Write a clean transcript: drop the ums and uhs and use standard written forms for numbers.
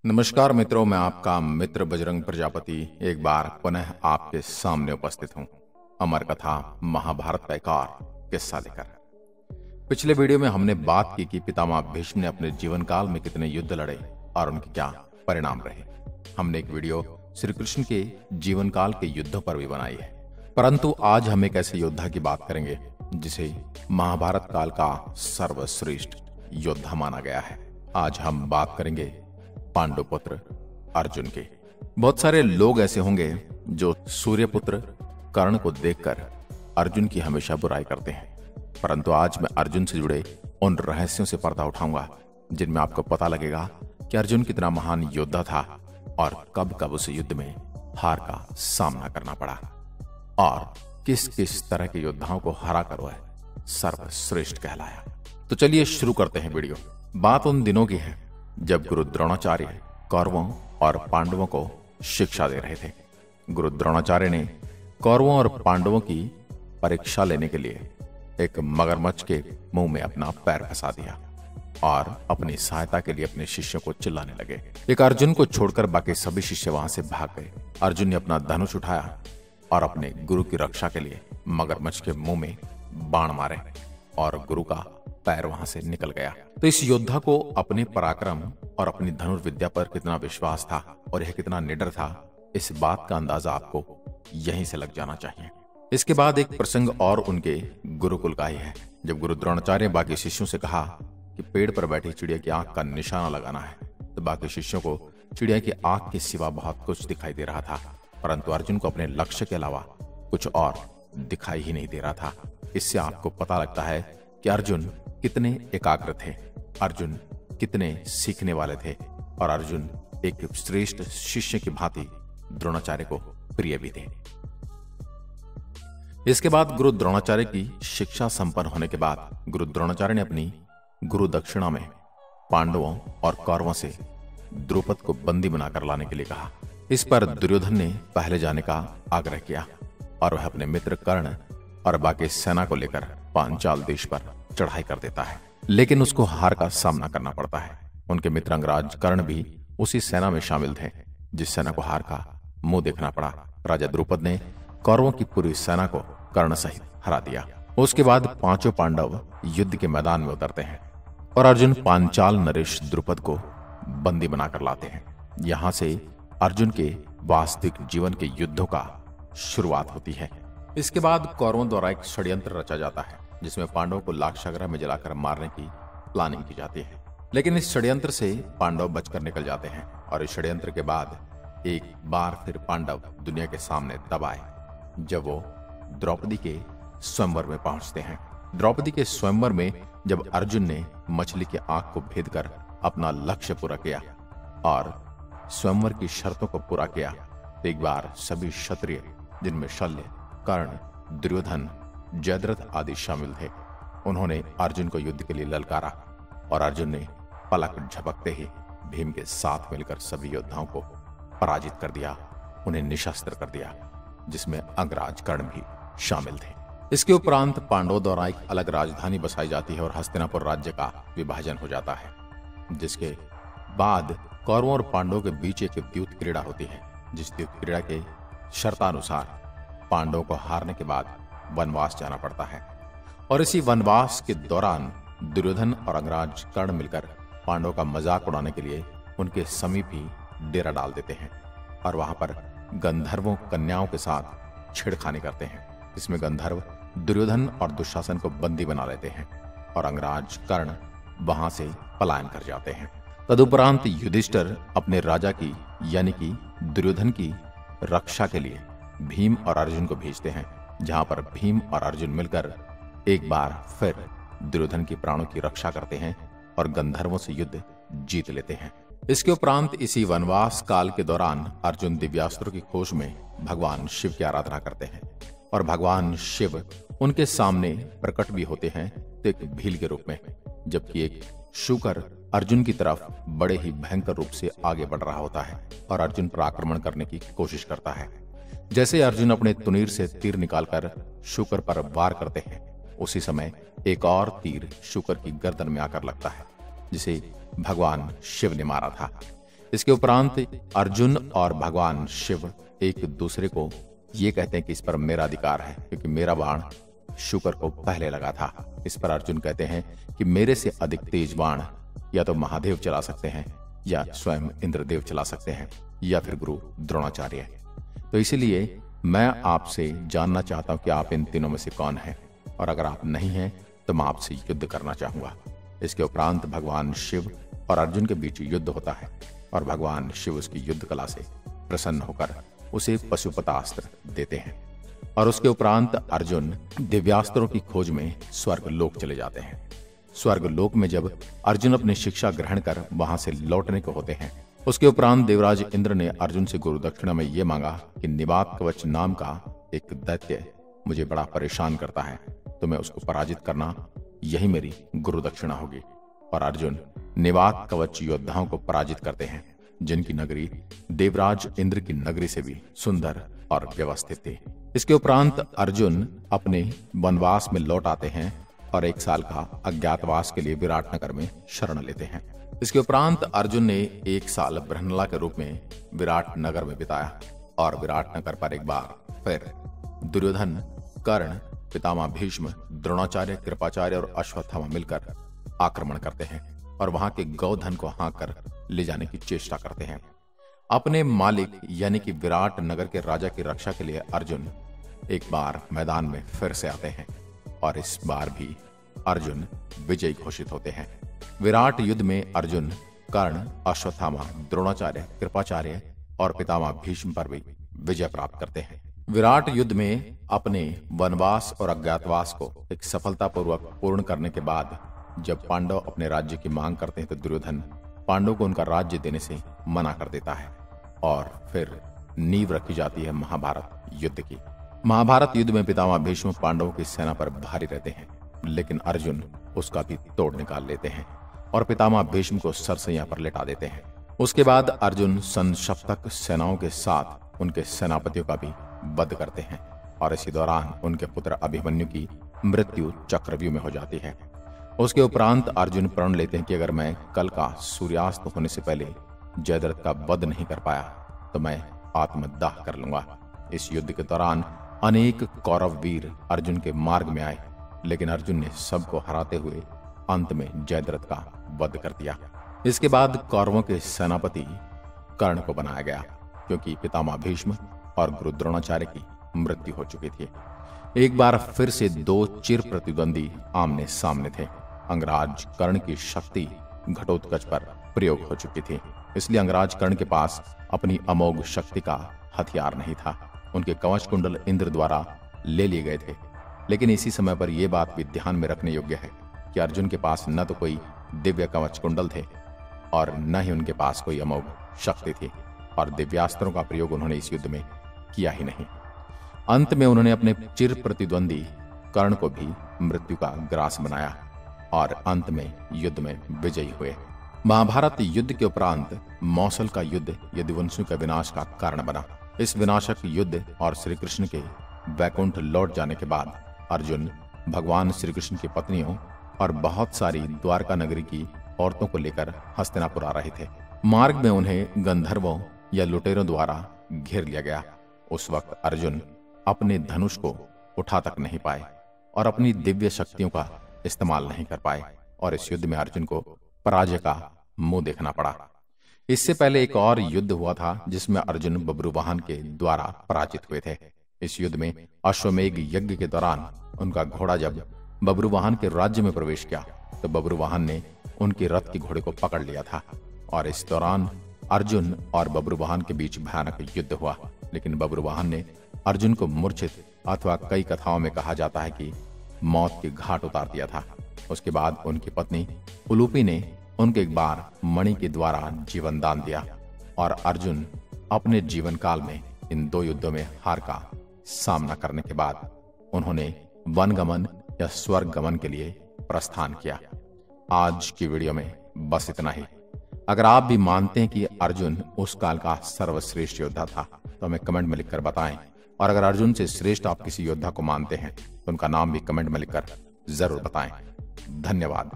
नमस्कार मित्रों, मैं आपका मित्र बजरंग प्रजापति एक बार पुनः आपके सामने उपस्थित हूँ अमर कथा महाभारत का एक और किस्सा लेकर। पिछले वीडियो में हमने बात की कि पितामह भीष्म ने अपने जीवन काल में कितने युद्ध लड़े और उनके क्या परिणाम रहे। हमने एक वीडियो श्री कृष्ण के जीवन काल के युद्धों पर भी बनाई है, परंतु आज हम एक ऐसे योद्धा की बात करेंगे जिसे महाभारत काल का सर्वश्रेष्ठ योद्धा माना गया है। आज हम बात करेंगे पांडुपुत्र अर्जुन के। बहुत सारे लोग ऐसे होंगे जो सूर्यपुत्र कर्ण को देखकर अर्जुन की हमेशा बुराई करते हैं, परंतु आज मैं अर्जुन से जुड़े उन रहस्यों से पर्दा उठाऊंगा जिनमें आपको पता लगेगा कि अर्जुन कितना महान योद्धा था और कब कब उस युद्ध में हार का सामना करना पड़ा और किस किस तरह के योद्धाओं को हरा कर वह सर्वश्रेष्ठ कहलाया। तो चलिए शुरू करते हैं वीडियो। बात उन दिनों की है जब गुरु द्रोणाचार्य कौरवों और पांडवों को शिक्षा दे रहे थे। गुरु द्रोणाचार्य ने कौरवों और पांडवों की परीक्षा लेने के लिए एक मगरमच्छ के मुंह में अपना पैर फंसा दिया और अपनी सहायता के लिए अपने शिष्यों को चिल्लाने लगे। एक अर्जुन को छोड़कर बाकी सभी शिष्य वहां से भाग गए। अर्जुन ने अपना धनुष उठाया और अपने गुरु की रक्षा के लिए मगरमच्छ के मुंह में बाण मारे और गुरु का पैर वहां से निकल गया। तो इस योद्धा को अपने पराक्रम और अपनी धनुर्विद्या पर कितना विश्वास था और यह कितना निडर था, इस बात का अंदाजा आपको यहीं से लग जाना चाहिए। इसके बाद एक प्रसंग और उनके गुरुकुल का ही है, जब गुरु द्रोणाचार्य ने बाकी शिष्यों से कहा कि पेड़ पर बैठी चिड़िया की आंख का निशाना लगाना है, तो बाकी शिष्यों को चिड़िया की आंख के सिवा बहुत कुछ दिखाई दे रहा था, परंतु अर्जुन को अपने लक्ष्य के अलावा कुछ और दिखाई ही नहीं दे रहा था। इससे आपको पता लगता है कि अर्जुन कितने एकाग्र थे, अर्जुन कितने सीखने वाले थे और अर्जुन एक श्रेष्ठ शिष्य की भांति द्रोणाचार्य को प्रिय भी थे। इसके बाद गुरु द्रोणाचार्य की शिक्षा संपन्न होने के बाद गुरु द्रोणाचार्य ने अपनी गुरु दक्षिणा में पांडवों और कौरवों से द्रुपद को बंदी बनाकर लाने के लिए कहा। इस पर दुर्योधन ने पहले जाने का आग्रह किया और वह अपने मित्र कर्ण और बाकी सेना को लेकर पांचाल देश पर चढ़ाई कर देता है, लेकिन उसको हार का सामना करना पड़ता है। उनके मित्र अंगराज कर्ण भी उसी सेना में शामिल थे जिस सेना को हार का मुंह देखना पड़ा। राजा द्रुपद ने कौरवों की पूरी सेना को कर्ण सहित हरा दिया। उसके बाद पांचों पांडव युद्ध के मैदान में उतरते हैं और अर्जुन पांचाल नरेश द्रुपद को बंदी बनाकर लाते हैं। यहां से अर्जुन के वास्तविक जीवन के युद्धों का शुरुआत होती है। इसके बाद कौरवों द्वारा एक षड्यंत्र रचा जाता है जिसमें पांडवों को लाक्षागृह में जलाकर मारने की प्लानिंग की जाती है, लेकिन इस षड्यंत्र से पांडव बचकर निकल जाते हैं और इस षड्यंत्र के बाद एक बार फिर पांडव दुनिया के सामने तब आए जब वो द्रौपदी के स्वयंवर में पहुंचते हैं। द्रौपदी के स्वयंवर में जब अर्जुन ने मछली की आंख को भेद कर अपना लक्ष्य पूरा किया और स्वयंवर की शर्तों को पूरा किया, तो एक बार सभी क्षत्रिय जिनमें शल्य, कर्ण, दुर्योधन, जयद्रथ आदि शामिल थे, उन्होंने अर्जुन को युद्ध के लिए ललकारा और अर्जुन ने पलक झपकते ही भीम के साथ मिलकर सभी योद्धाओं को पराजित कर दिया, उन्हें निशस्त्र कर दिया, जिसमें अंगराज कर्ण भी शामिल थे। इसके उपरांत पांडवों द्वारा एक अलग राजधानी बसाई जाती है और हस्तिनापुर राज्य का विभाजन हो जाता है, जिसके बाद कौरवों और पांडवों के बीच एक द्यूत क्रीड़ा होती है, जिस द्यूत क्रीड़ा के शर्तानुसार पांडवों को हारने के बाद वनवास जाना पड़ता है और इसी वनवास के दौरान दुर्योधन और अंगराज कर्ण मिलकर पांडवों का मजाक उड़ाने के लिए उनके समीप ही डेरा डाल देते हैं और वहां पर गंधर्वों कन्याओं के साथ छेड़खानी करते हैं। इसमें गंधर्व दुर्योधन और दुशासन को बंदी बना लेते हैं और अंगराज कर्ण वहां से पलायन कर जाते हैं। तदुपरांत युधिष्ठिर अपने राजा की यानी कि दुर्योधन की रक्षा के लिए भीम और अर्जुन को भेजते हैं, जहां पर भीम और अर्जुन मिलकर एक बार फिर दुर्योधन की प्राणों की रक्षा करते हैं और गंधर्वों से युद्ध जीत लेते हैं। इसके उपरांत इसी वनवास काल के दौरान अर्जुन दिव्यास्त्रों की खोज में भगवान शिव की आराधना करते हैं और भगवान शिव उनके सामने प्रकट भी होते हैं, तो एक भील के रूप में, जबकि एक शूकर अर्जुन की तरफ बड़े ही भयंकर रूप से आगे बढ़ रहा होता है और अर्जुन पर आक्रमण करने की कोशिश करता है। जैसे अर्जुन अपने तुनीर से तीर निकालकर शूकर पर वार करते हैं, उसी समय एक और तीर शूकर की गर्दन में आकर लगता है, जिसे भगवान शिव ने मारा था। इसके उपरांत अर्जुन और भगवान शिव एक दूसरे को ये कहते हैं कि इस पर मेरा अधिकार है, क्योंकि मेरा बाण शुक्र को पहले लगा था। इस पर अर्जुन कहते हैं कि मेरे से अधिक तेज बाण या तो महादेव चला सकते हैं, या स्वयं इंद्रदेव चला सकते हैं, या फिर गुरु द्रोणाचार्य। तो इसीलिए मैं आपसे जानना चाहता हूं कि आप इन तीनों में से कौन है, और अगर आप नहीं हैं तो मैं आपसे युद्ध करना चाहूंगा। इसके उपरांत भगवान शिव और अर्जुन के बीच युद्ध होता है, और भगवान शिव उसकी युद्ध कला से प्रसन्न होकर उसे पशुपतास्त्र देते हैं। और उसके उपरांत अर्जुन दिव्यास्त्रों की खोज में स्वर्ग लोक चले जाते हैं। स्वर्ग लोक में जब अर्जुन अपनी शिक्षा ग्रहण कर वहां से लौटने को होते हैं, उसके उपरांत देवराज इंद्र ने अर्जुन से गुरु दक्षिणा में यह मांगा कि निवात कवच नाम का एक दैत्य मुझे बड़ा परेशान करता है, तो मैं उसको पराजित करना, यही मेरी गुरु दक्षिणा होगी। और अर्जुन निवात कवच योद्धाओं को पराजित करते हैं, जिनकी नगरी देवराज इंद्र की नगरी से भी सुंदर और व्यवस्थित थी। इसके उपरांत अर्जुन अपने वनवास में लौट आते हैं और 1 साल का अज्ञातवास के लिए विराट नगर में शरण लेते हैं। इसके उपरांत अर्जुन ने 1 साल ब्रह्मला के रूप में विराट नगर में बिताया, और विराट नगर पर एक बार फिर दुर्योधन, कर्ण, पितामह भीष्म, द्रोणाचार्य, कृपाचार्य और अश्वत्थामा मिलकर आक्रमण करते हैं और वहां के गौधन को हाँक कर ले जाने की चेष्टा करते हैं। अपने मालिक यानी कि विराट नगर के राजा की रक्षा के लिए अर्जुन एक बार मैदान में फिर से आते हैं, और इस बार भी अर्जुन विजयी घोषित होते हैं। विराट युद्ध में अर्जुन कर्ण, अश्वत्थामा, द्रोणाचार्य, कृपाचार्य और पितामह भीष्म पर भी विजय प्राप्त करते हैं। विराट युद्ध में अपने वनवास और अज्ञातवास को एक सफलतापूर्वक पूर्ण करने के बाद जब पांडव अपने राज्य की मांग करते हैं, तो दुर्योधन पांडव को उनका राज्य देने से मना कर देता है, और फिर नींव रखी जाती है महाभारत युद्ध की। महाभारत युद्ध में पितामह भीष्म पांडवों की सेना पर भारी रहते हैं, लेकिन अर्जुन उसका भी तोड़ निकाल लेते हैं और पितामह भीष्म को सरसैया पर लेटा देते हैं। उसके बाद अर्जुन संशप्तक सेनाओं के साथ उनके सेनापतियों का भी वध करते हैं, और इसी दौरान उनके पुत्र अभिमन्यु की मृत्यु चक्रव्यूह में हो जाती है। उसके उपरांत अर्जुन प्रण लेते हैं कि अगर मैं कल का सूर्यास्त होने से पहले जयद्रथ का वध नहीं कर पाया तो मैं आत्मदाह कर लूंगा। इस युद्ध के दौरान अनेक कौरव वीर अर्जुन के मार्ग में आए, लेकिन अर्जुन ने सबको हराते हुए अंत में जयद्रथ का वध कर दिया। इसके बाद कौरवों के सेनापति कर्ण को बनाया गया, क्योंकि पितामह भीष्म और गुरु द्रोणाचार्य की मृत्यु हो चुकी थी। एक बार फिर से 2 चिर प्रतिद्वंदी आमने सामने थे। अंगराज कर्ण की शक्ति घटोत्कच पर प्रयोग हो चुकी थी, इसलिए अंगराज कर्ण के पास अपनी अमोघ शक्ति का हथियार नहीं था। उनके कवच कुंडल इंद्र द्वारा ले लिए गए थे, लेकिन इसी समय पर यह बात भी ध्यान में रखने योग्य है कि अर्जुन के पास न तो कोई दिव्य कवच कुंडल थे और न ही उनके पास कोई अमोघ शक्ति थी, और दिव्यास्त्रों का प्रयोग उन्होंने इस युद्ध में किया ही नहीं। अंत में उन्होंने अपने चिर प्रतिद्वंदी कर्ण को भी मृत्यु का ग्रास बनाया और अंत में युद्ध में विजयी हुए। महाभारत युद्ध के उपरांत मौसल का युद्ध यदुवंशियों के विनाश का कारण बना। इस विनाशक युद्ध और श्री कृष्ण के वैकुंठ लौट जाने के बाद अर्जुन भगवान श्री कृष्ण की पत्नियों और बहुत सारी द्वारका नगरी की औरतों को लेकर हस्तिनापुर आ रहे थे। मार्ग में उन्हें गंधर्वों या लुटेरों द्वारा घेर लिया गया। उस वक्त अर्जुन अपने धनुष को उठा तक नहीं पाए और अपनी दिव्य शक्तियों का इस्तेमाल नहीं कर पाए, और इस युद्ध में अर्जुन को पराजय का मुंह देखना पड़ा। इससे पहले एक और युद्ध हुआ था जिसमें अर्जुन बब्रुवाहन के द्वारा पराजित हुए थे। इस युद्ध में अश्वमेघ यज्ञ के दौरान उनका घोड़ा जब बब्रुवाहन के राज्य में प्रवेश किया तो बब्रुवाहन ने उनके रथ के घोड़े को पकड़ लिया था, और इस दौरान अर्जुन और बब्रुवाहन के बीच भयानक युद्ध हुआ। लेकिन बब्रुवाहन ने अर्जुन को मूर्छित अथवा कई कथाओं में कहा जाता है कि मौत के घाट उतार दिया था। उसके बाद उनकी पत्नी उलूपी ने उनके एक बार मणि के द्वारा जीवन दान दिया, और अर्जुन अपने जीवन काल में इन 2 युद्धों में हार का सामना करने के बाद उन्होंने वनगमन या स्वर्ग गमन के लिए प्रस्थान किया। आज की वीडियो में बस इतना ही। अगर आप भी मानते हैं कि अर्जुन उस काल का सर्वश्रेष्ठ योद्धा था तो हमें कमेंट में लिखकर बताएं, और अगर अर्जुन से श्रेष्ठ आप किसी योद्धा को मानते हैं तो उनका नाम भी कमेंट में लिखकर जरूर बताएं। धन्यवाद।